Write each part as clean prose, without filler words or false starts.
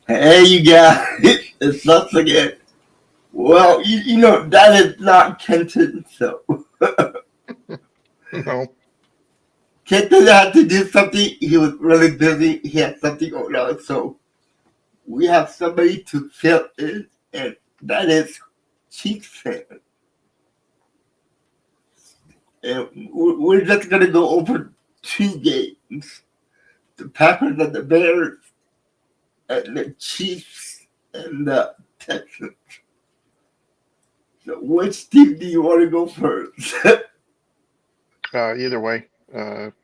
Hey, you guys, it's us again. Well, that is not Kenton, so No. Kenton had to do something. He was really busy. He had something going on, so we have somebody to fill in, and that is Chiefs fan. And we're just going to go over two games, the Packers and the Bears, and the Chiefs and the Texans. So which team do you want to go first? Either way,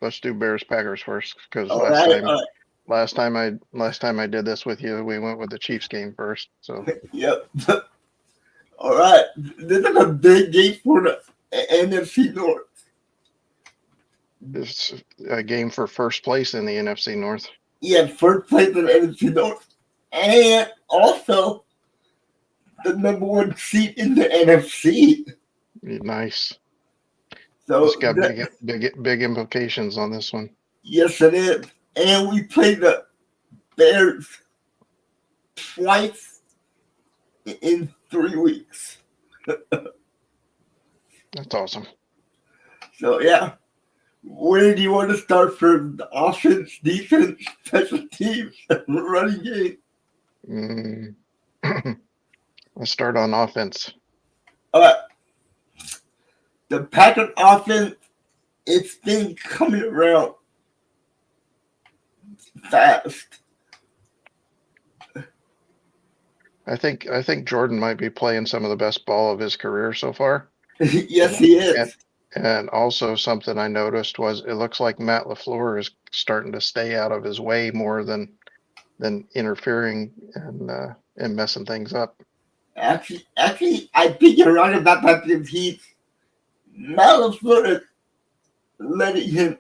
let's do Bears Packers first because All right, all right. last time I did this with you, we went with the Chiefs game first. So Yep. All right. This is a big game for the NFC North. it's a game for first place in the NFC North. Yeah, first place in the NFC North. And also the number one seat in the NFC. Nice. So, It's got big implications on this one. yes, it is. And we played the Bears twice in 3 weeks. That's awesome. So, yeah. Where do you want to start from? The offense, defense, special teams, running game? Let's start on offense. All right. The Packers offense, it's been coming around fast. I think Jordan might be playing some of the best ball of his career so far. Yes, he is. And also something I noticed was it looks like Matt LaFleur is starting to stay out of his way more than interfering and messing things up. Actually, I think you're right about that because he's Matt LaFleur is letting him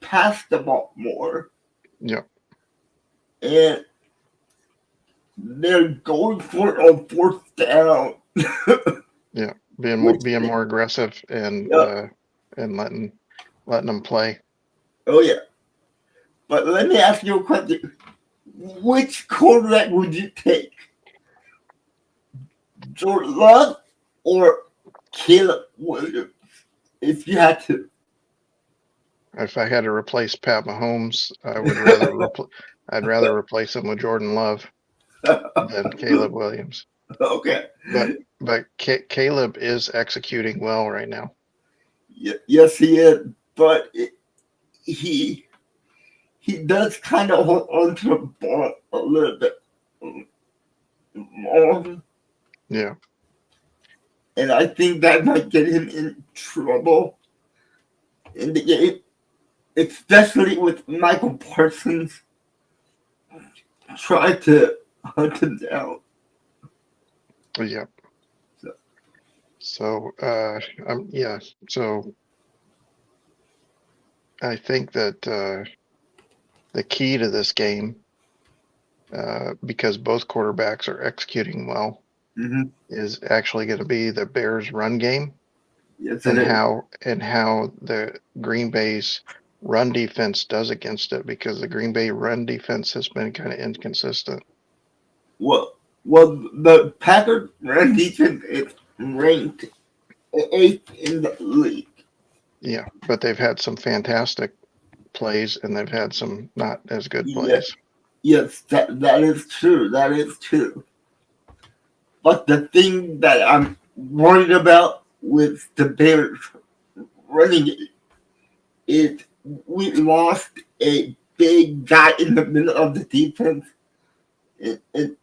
pass the ball more, Yeah, and they're going for it on fourth down. yeah, Which, being more aggressive and yeah. letting them play. Oh yeah. But let me ask you a question: which quarterback would you take, Jordan Love or Caleb Williams, if you had to? If I had to replace Pat Mahomes, I'd rather replace him with Jordan Love than Caleb Williams. Okay. But Caleb is executing well right now. Yes, he is, but he does kind of hold on to the ball a little bit more, Yeah, and I think that might get him in trouble in the game, especially with Michael Parsons trying to hunt him down. yeah. So, So yeah. So I think that the key to this game, because both quarterbacks are executing well, mm-hmm. is actually going to be the Bears' run game Yes, and it is. how the Green Bay's run defense does against it, because the Green Bay run defense has been kind of inconsistent. Well, the Packers run defense is ranked eighth in the league. Yeah, but they've had some fantastic plays and they've had some not as good Yeah, plays. yes, that is true. That is true. But the thing that I'm worried about with the Bears running it is we lost a big guy in the middle of the defense and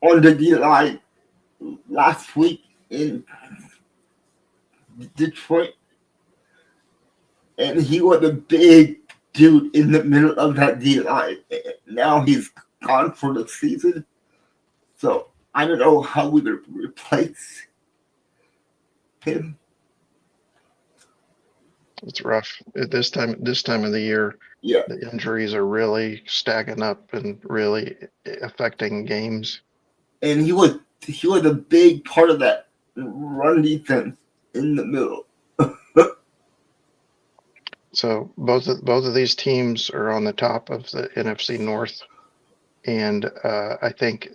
on the D line last week in Detroit, and he was a big dude in the middle of that D line. Now he's gone for the season, so I don't know how we replace him. It's rough at this time of the year. Yeah, The injuries are really stacking up and really affecting games. and he was a big part of that run defense in the middle. So both of these teams are on the top of the NFC North. And I think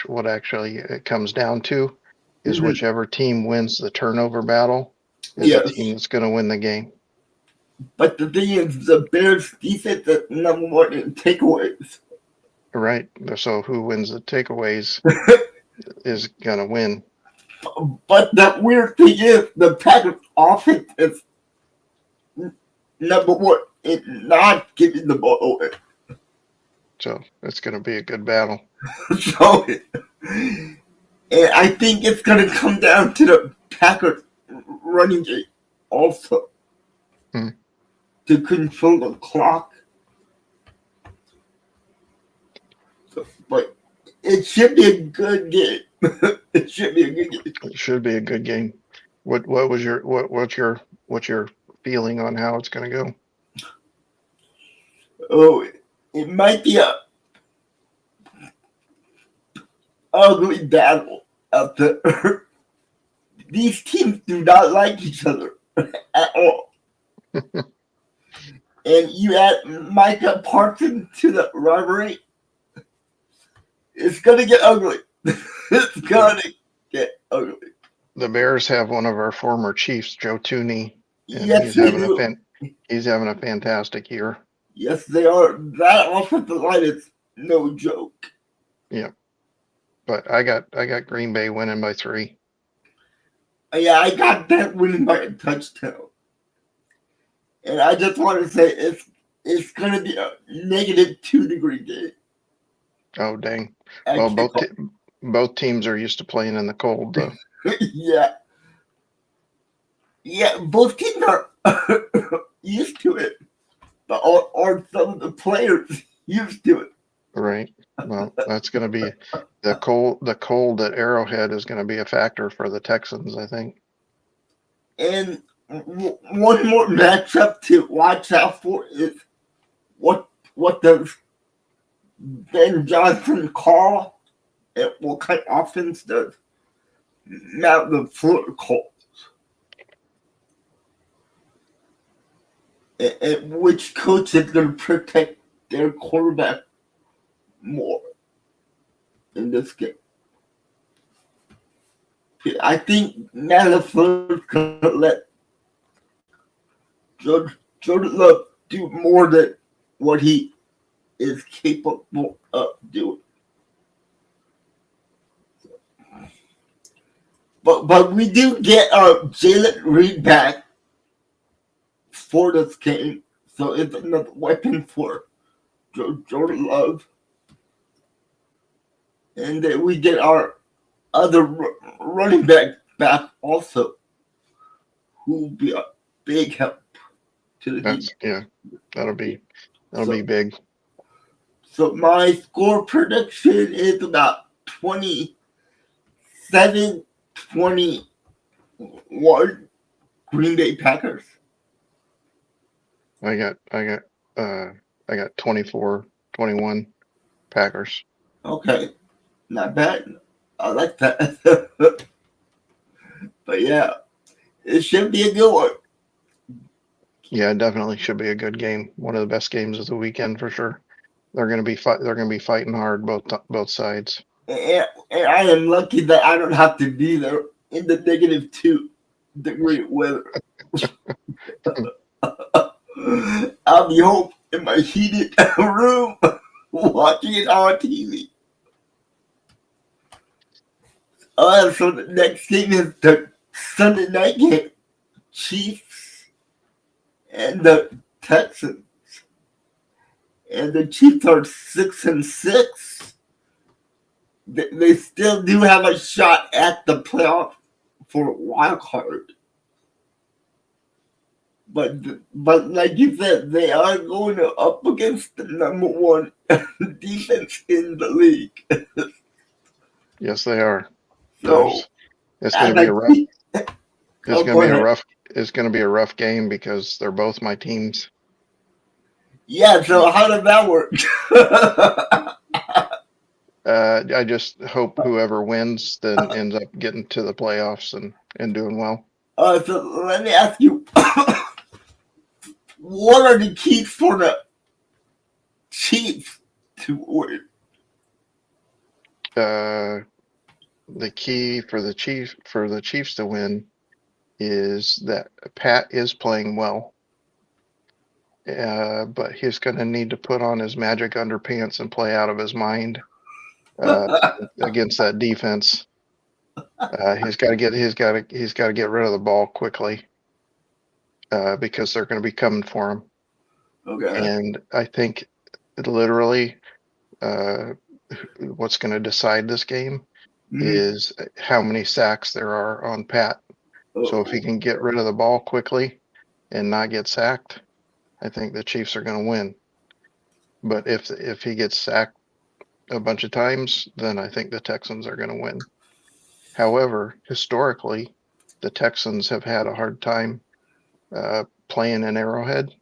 what actually it comes down to is Mhm. whichever team wins the turnover battle is the team Yes. that's going to win the game. But the thing is, the Bears' defense is number one in takeaways. Right. So who wins the takeaways is going to win. But the weird thing is, the Packers' offense is number one in not giving the ball away. So it's going to be a good battle. So, and I think it's going to come down to the Packers' running game also Hmm. to control the clock. So, but it should be a good game. It should be a good game. It should be a good game. What's your feeling on how it's going to go? Oh, it might be a ugly battle out there. These teams do not like each other at all. And you add Micah Parsons to the rivalry, it's gonna get ugly. It's gonna get ugly. The Bears have one of our former Chiefs, Joe Tooney, and Yes, they do. he's having a fantastic year. Yes, they are. That offensive line is no joke. Yeah, but I got Green Bay winning by 3. Yeah, I got that winning by a touchdown. And I just want to say it's gonna be a -2-degree game. Oh dang! I Well, can't both teams are used to playing in the cold, though. Yeah. Yeah, both teams are used to it. But or some of the players used to it. Right. Well, that's going to be the cold. The cold at Arrowhead is going to be a factor for the Texans, I think. And one more matchup to watch out for is what does Ben Johnson call and what kind of offense does Matt LaFleur call? And which coach is going to protect their quarterback more in this game? I think Matt LaFleur is going to let Jordan Love do more than what he is capable of doing. But we do get Jalen Reed back for this game, so it's another weapon for Jordan Love. And then we get our other running back also, who will be a big help to the team. Yeah, that'll be So, big. So my score prediction is about 27-21 Green Bay Packers. I got 24-21 Packers. Okay, not bad. I like that. But yeah, it should be a good one. Yeah, it definitely should be a good game. One of the best games of the weekend for sure. They're going to be fighting hard both sides. And I am lucky that I don't have to be there in the -2-degree weather. I'll be home in my heated room watching it on TV. So the next game is the Sunday night game. Chiefs and the Texans. And the Chiefs are 6-6. They still do have a shot at the playoff for a wild card. But like you said, they are going up against the number one defense in the league. Yes, they are. So it's going to be a rough. It's going to be a rough game because they're both my teams. Yeah. So how does that work? I just hope whoever wins then ends up getting to the playoffs and doing well. So let me ask you, what are the keys for the Chiefs to win? the key for the Chiefs to win is that Pat is playing well, but he's going to need to put on his magic underpants and play out of his mind against that defense. He's got to get rid of the ball quickly because they're going to be coming for him. Okay. And I think literally what's going to decide this game is how many sacks there are on Pat. So if he can get rid of the ball quickly and not get sacked, I think the Chiefs are going to win. But if he gets sacked a bunch of times, then I think the Texans are going to win. However, historically, the Texans have had a hard time playing in Arrowhead.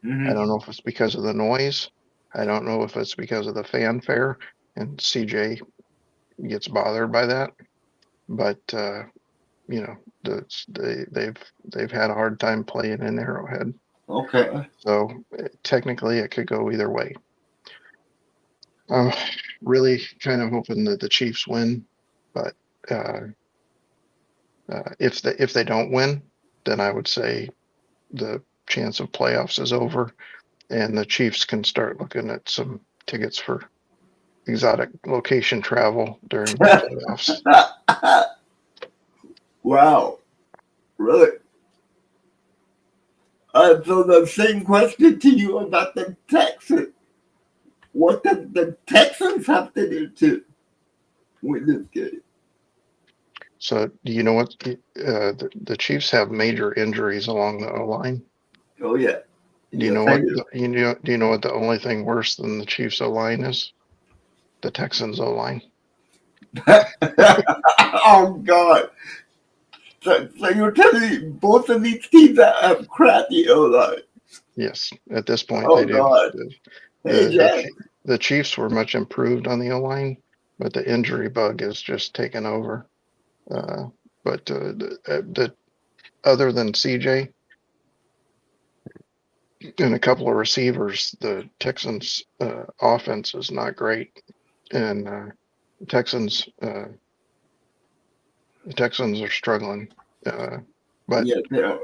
I don't know if it's because of the noise. I don't know if it's because of the fanfare, and CJ gets bothered by that. But you know, they've had a hard time playing in Arrowhead. Okay. So technically, it could go either way. I'm really kind of hoping that the Chiefs win, but if they don't win, then I would say the chance of playoffs is over, and the Chiefs can start looking at some tickets for exotic location travel during the playoffs. Wow. Really? So the same question to you about the Texans. What does the Texans have to do to win this game? So do you know what the Chiefs have major injuries along the O-line? Oh yeah. Do you Yes, know I what do. do you know what the only thing worse than the Chiefs O-line is? The Texans O-line. Oh God. So you're telling me both of these teams that have crappy O-line? Yes, at this point Oh they do. God. Hey Jack. The Chiefs were much improved on the O-line, but the injury bug has just taken over. But the other than CJ and a couple of receivers, the Texans' offense is not great, and the Texans are struggling. But Yeah, they are.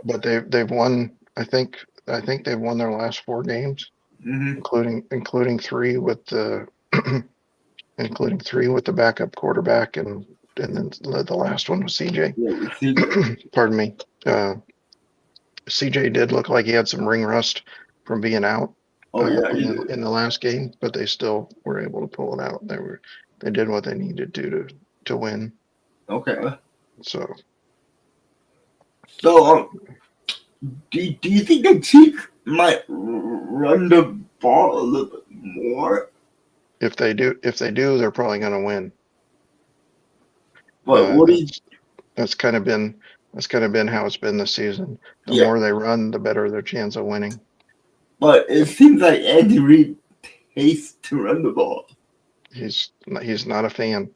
they've won. I think they've won their last 4 games, including three with the including three with the backup quarterback, and then the last one was CJ. Yeah, we see that. Pardon me. CJ did look like he had some ring rust from being out Oh yeah, in the last game, but they still were able to pull it out. They did what they needed to win. Okay. So Do you think the Chiefs might run the ball a little bit more? if they do, they're probably going to win. But what do you? That's kind of been how it's been this season. The Yeah, more they run, the better their chance of winning. but it seems like Andy Reid hates to run the ball. He's not a fan,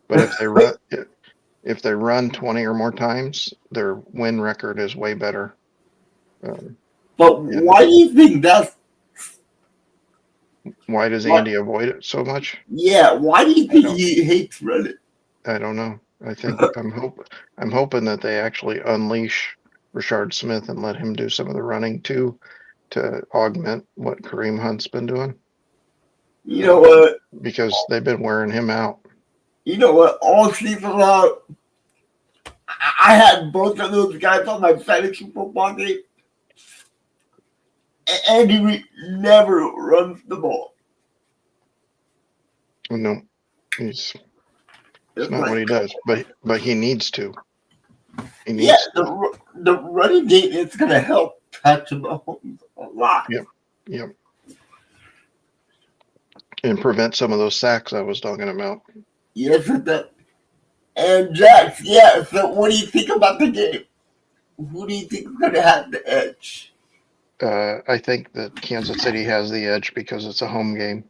but if they run 20 or more times, their win record is way better. But why do you think that's? Why does Andy avoid it so much? Yeah, why do you think he hates running? I don't know. I think I'm hoping that they actually unleash Rashard Smith and let him do some of the running too, to augment what Kareem Hunt's been doing. You know what? Because they've been wearing him out. You know what? All season long, I had both of those guys on my fantasy football team. Andy Reid never runs the ball. No, it's not what he does, but he needs to. The running game is going to help Patrick Mahomes a lot. Yep. And prevent some of those sacks I was talking about. Yes, it does. And Jax, yeah, so what do you think about the game? Who do you think is going to have the edge? I think that Kansas City has the edge because it's a home game.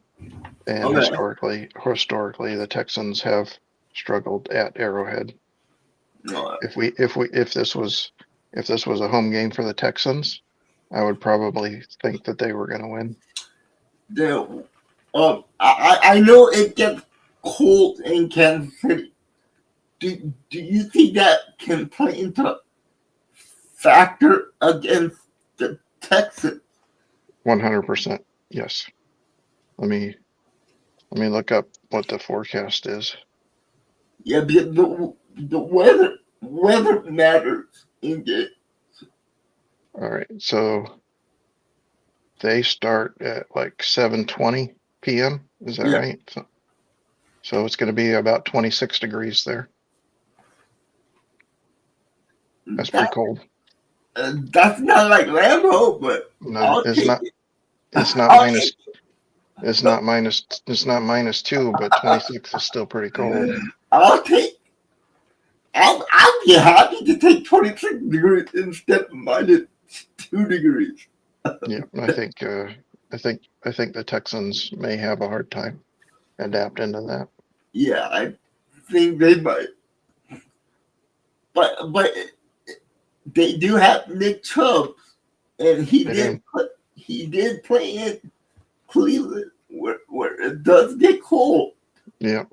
And historically, the Texans have struggled at Arrowhead. If this was a home game for the Texans, I would probably think that they were going to win. I know it gets cold in Kansas City. Do you think that can play into factor against the Texans? 100%. Yes. Let me look up what the forecast is. Yeah, because the weather matters in it. All right. So they start at like 7:20 p.m. Is that Yeah, right? So it's going to be about 26 degrees there. That's pretty that cold. that's not like Lambeau, but No, I'll take it. it's not I'll take minus it's not -2, but 26 is still pretty cold. I'll take. I'll be happy to take 26 degrees instead of -2 degrees. Yeah, I think the Texans may have a hard time adapting to that. Yeah, I think they might, but they do have Nick Chubb, and They do. he did play in Cleveland, where it does get cold. Yeah.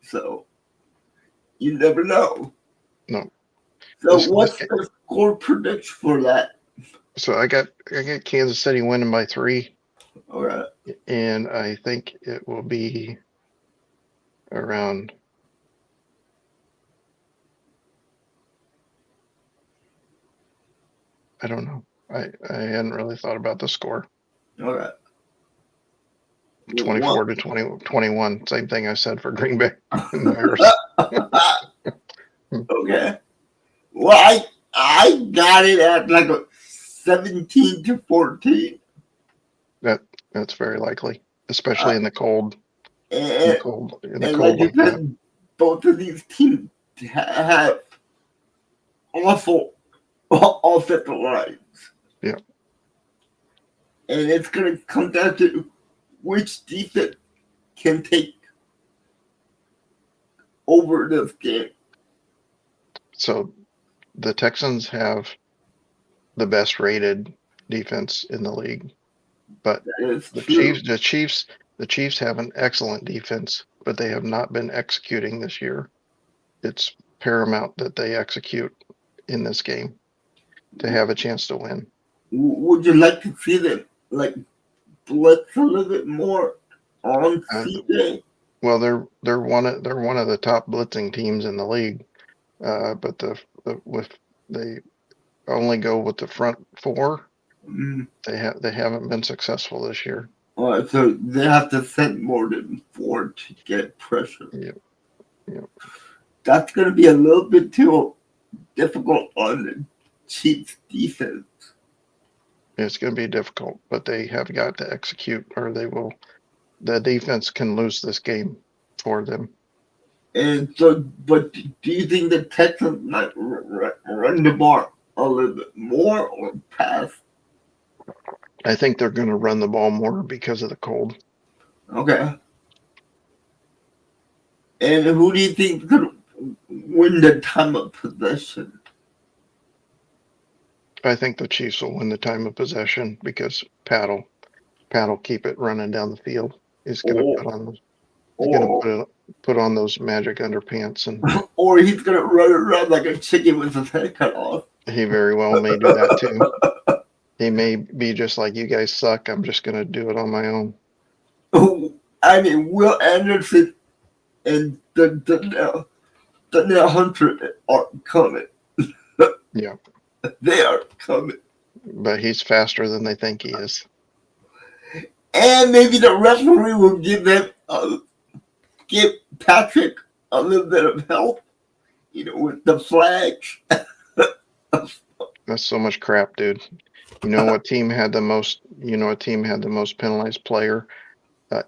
So you never know. No. So This what's the score prediction for that? so I got Kansas City winning by 3, All right. and I think it will be around. I don't know. I hadn't really thought about the score. All right. 24 to 21. Same thing I said for Green Bay and Bears. Okay. Well, I got it at like a 17-14. That's very likely, especially in the cold. And, In the and cold like you like that. said, both of these teams have awful offensive lines. Yeah. And it's going to come down to which defense can take over this game. So the Texans have the best rated defense in the league, but the Chiefs have an excellent defense, but they have not been executing this year. It's paramount that they execute in this game to have a chance to win. Would you like to see them like blitz a little bit more on CJ? Well, they're one of the top blitzing teams in the league, but they only go with the front 4. They haven't been successful this year. All right, so they have to send more than 4 to get pressure. Yep. That's going to be a little bit too difficult on the Chiefs defense. It's going to be difficult, but they have got to execute, or the defense can lose this game for them. And so, but do you think the Texans might run the ball a little bit more or pass? I think they're going to run the ball more because of the cold. Okay. And who do you think could win the time of possession? I think the Chiefs will win the time of possession because Pat will keep it running down the field. He's going to put on those magic underpants, and or he's going to run around like a chicken with his head cut off. He very well may do that too. He may be just like, you guys suck. I'm just going to do it on my own. I mean, Will Anderson and the Hunter are coming. Yeah. They are coming. But he's faster than they think he is. And maybe the referee will give Patrick a little bit of help, with the flags. That's so much crap, dude. You know what team had the most penalized player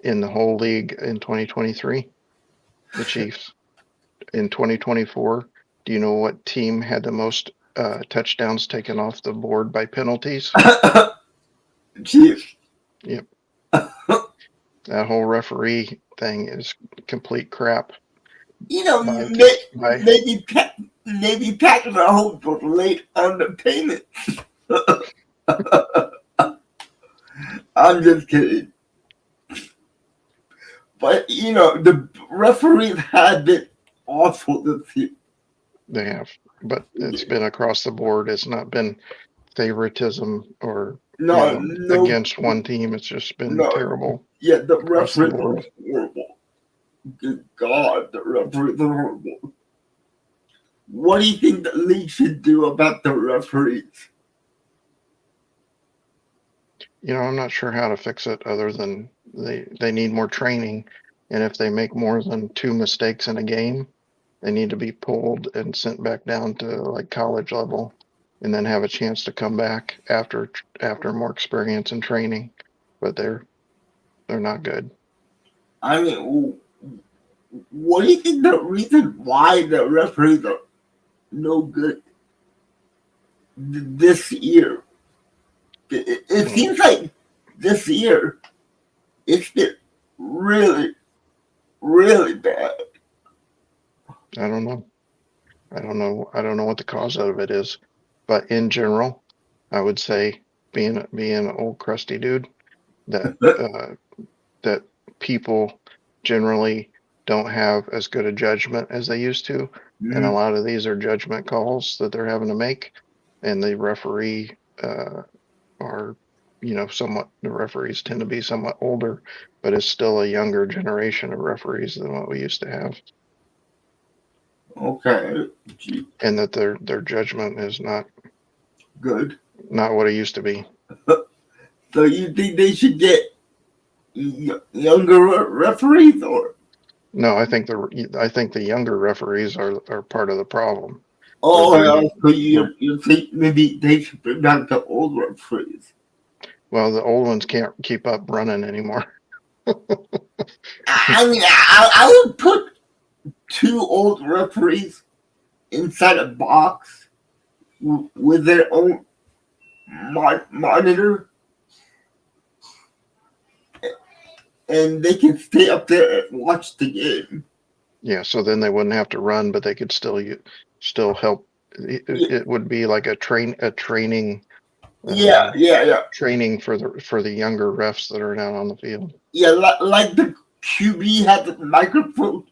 in the whole league in 2023? The Chiefs. In 2024, do you know what team had the most touchdowns taken off the board by penalties? Chiefs. Yep. That whole referee thing is complete crap. Maybe Patrick Mahomes was late on the payment. I'm just kidding. But the referees have been awful this year. They have, but it's been across the board. It's not been favoritism or No, no, against one team. It's just been no. terrible Yeah, the across the referees are board. horrible. Good God, the referees are horrible. What do you think the league should do about the referees? I'm not sure how to fix it other than they need more training. And if they make more than 2 mistakes in a game, they need to be pulled and sent back down to like college level and then have a chance to come back after more experience and training. But they're not good. I mean, what do you think the reason why the referees are no good this year? It seems like this year it's been really, really bad. I don't know. I don't know what the cause of it is, but in general, I would say being an old crusty dude that that people generally don't have as good a judgment as they used to, and a lot of these are judgment calls that they're having to make, and the referee are somewhat the referees tend to be somewhat older, but it's still a younger generation of referees than what we used to have. Okay. And that their judgment is not Good. Not what it used to be. So you think they should get younger referees, or? No, I think the younger referees are part of the problem. Oh, yeah, so you think maybe they should bring back the old referees? Well, the old ones can't keep up running anymore. I mean, I would put 2 old referees inside a box with their own monitor, and they can stay up there and watch the game. Yeah, so then they wouldn't have to run, but they could still help. It would be like a training. Yeah. Training for the younger refs that are out on the field. Yeah, like the QB has a microphone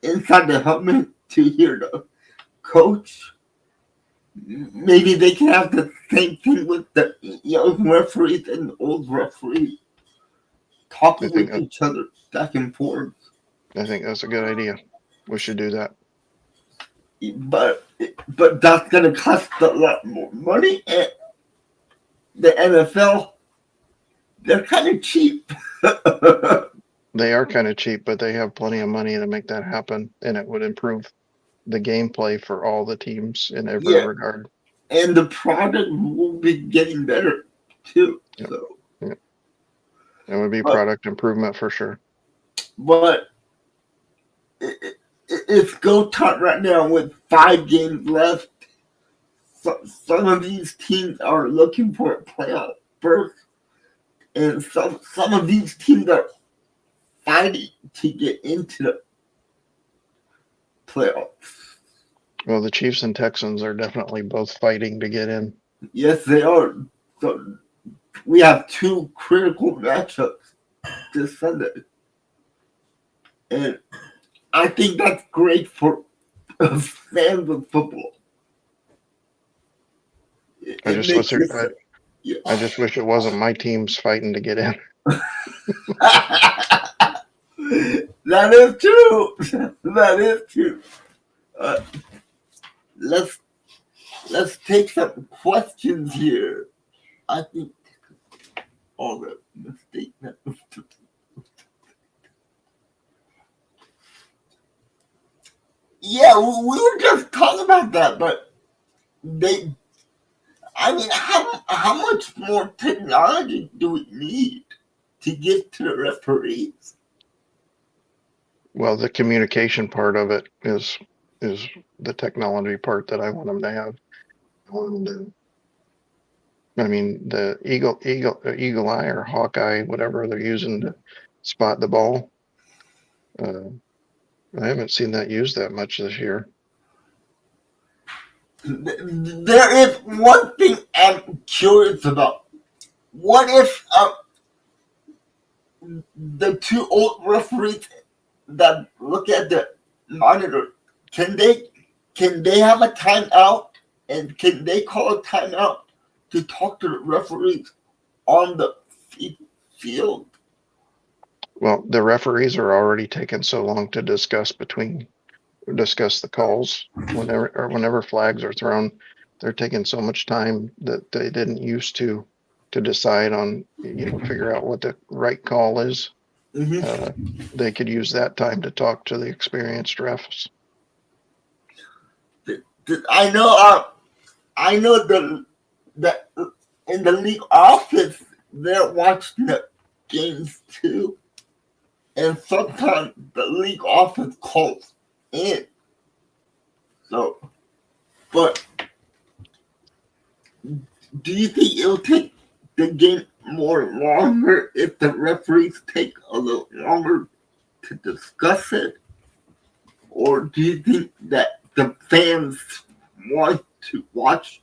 inside the helmet to hear the coach. Maybe they can have the same thing with the young referees and the old referees talking with each other back and forth. I think that's a good idea. We should do that. But that's going to cost a lot more money. And the NFL, they're kind of cheap. They are kind of cheap, but they have plenty of money to make that happen, and it would improve the gameplay for all the teams in every regard. And the product will be getting better too. Yep. So. Yep. It would be product improvement for sure. But it's go time right now with 5 games left. So, some of these teams are looking for a playoff berth, and some of these teams are fighting to get into the playoffs. Well, the Chiefs and Texans are definitely both fighting to get in. Yes, they are. So we have 2 critical matchups this Sunday, and I think that's great for fans of football. I just wish it wasn't my teams fighting to get in. That is true. That is true. Let's take some questions here. I think all the mistake that was Yeah, we were just talking about that, but how much more technology do we need to get to the referees? Well, the communication part of it is the technology part that I want them to have. I mean, the eagle eye or hawkeye, whatever they're using to spot the ball. I haven't seen that used that much this year. There is one thing I'm curious about. What if the two old referees that look at the monitor, can they have a timeout, and can they call a timeout to talk to the referees on the field? Well, the referees are already taking so long to discuss the calls whenever flags are thrown. They're taking so much time that they didn't used to decide on, figure out what the right call is. They could use that time to talk to the experienced refs. I know that in the league office they're watching the games too, and sometimes the league office calls in. So, but do you think it'll take the game more longer if the referees take a little longer to discuss it? Or do you think that the fans want to watch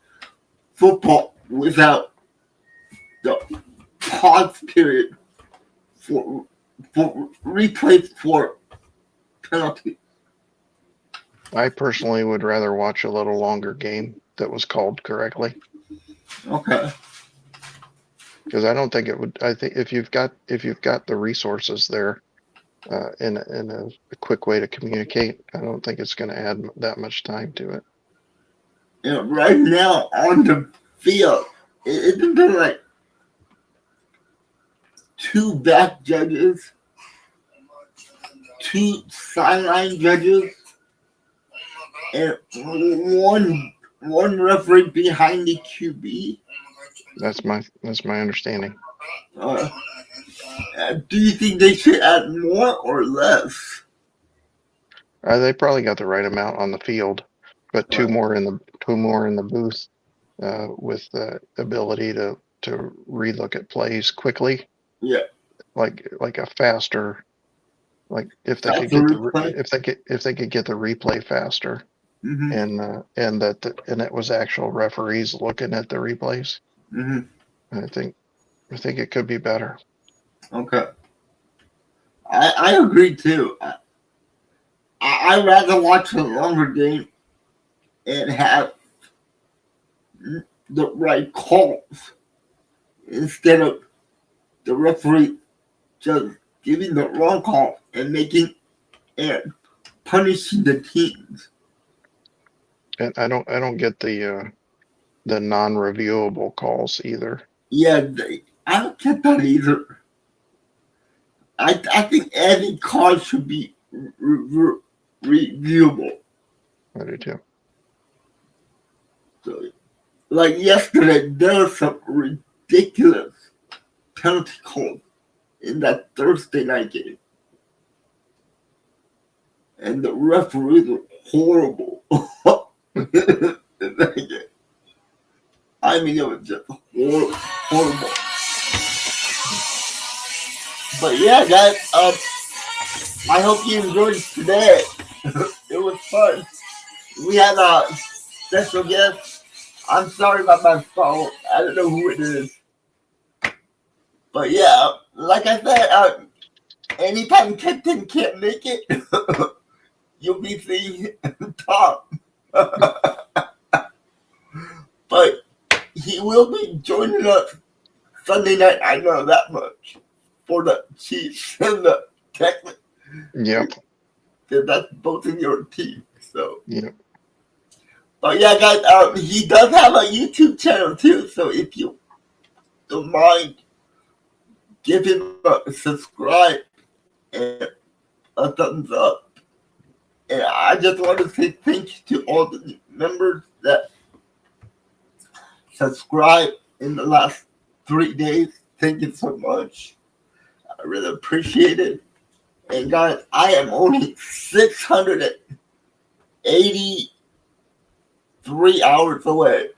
football without the pause period for replays for penalties? I personally would rather watch a little longer game that was called correctly. Okay. Because I don't think it would. I think if you've got the resources there, in a quick way to communicate, I don't think it's going to add that much time to it. Right now on the field, isn't there like 2 back judges, 2 sideline judges, and one referee behind the QB? That's my understanding. Do you think they should add more or less? They probably got the right amount on the field, but two more in the booth, with the ability to relook at plays quickly. Yeah. Like a faster, like if they could get the replay faster, and it was actual referees looking at the replays. I think it could be better. Okay. I agree too. I'd rather watch a longer game and have the right calls instead of the referee just giving the wrong call and punishing the teams. And I don't get the non-reviewable calls either. Yeah, I don't get that either. I think every call should be reviewable. I do too. So, like yesterday, there was some ridiculous penalty calls in that Thursday night game. And the referees were horrible. I mean, it was just horrible. But yeah, guys, I hope you enjoyed today. It was fun. We had a special guest. I'm sorry about my phone. I don't know who it is. But yeah, like I said, anytime Kenton can't make it, you'll be seeing Tom. But he will be joining us Sunday night. I know that much. For the Chiefs and the Texans. Yep. That's both in your team. So. Yep. But yeah, guys, he does have a YouTube channel too. So if you don't mind, give him a subscribe and a thumbs up. And I just want to say thank you to all the members that subscribed in the last 3 days. Thank you so much. I really appreciate it. And guys, I am only 683 hours away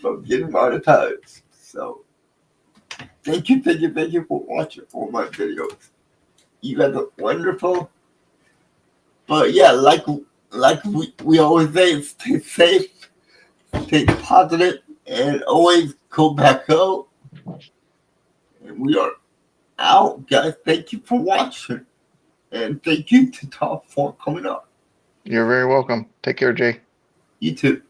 from getting monetized. So thank you for watching all my videos. You guys are wonderful. But yeah, like we always say, stay safe, stay positive, and always go back home. And we are out, guys. Thank you for watching. And thank you to Top 4 coming up. You're very welcome. Take care, Jay. You too.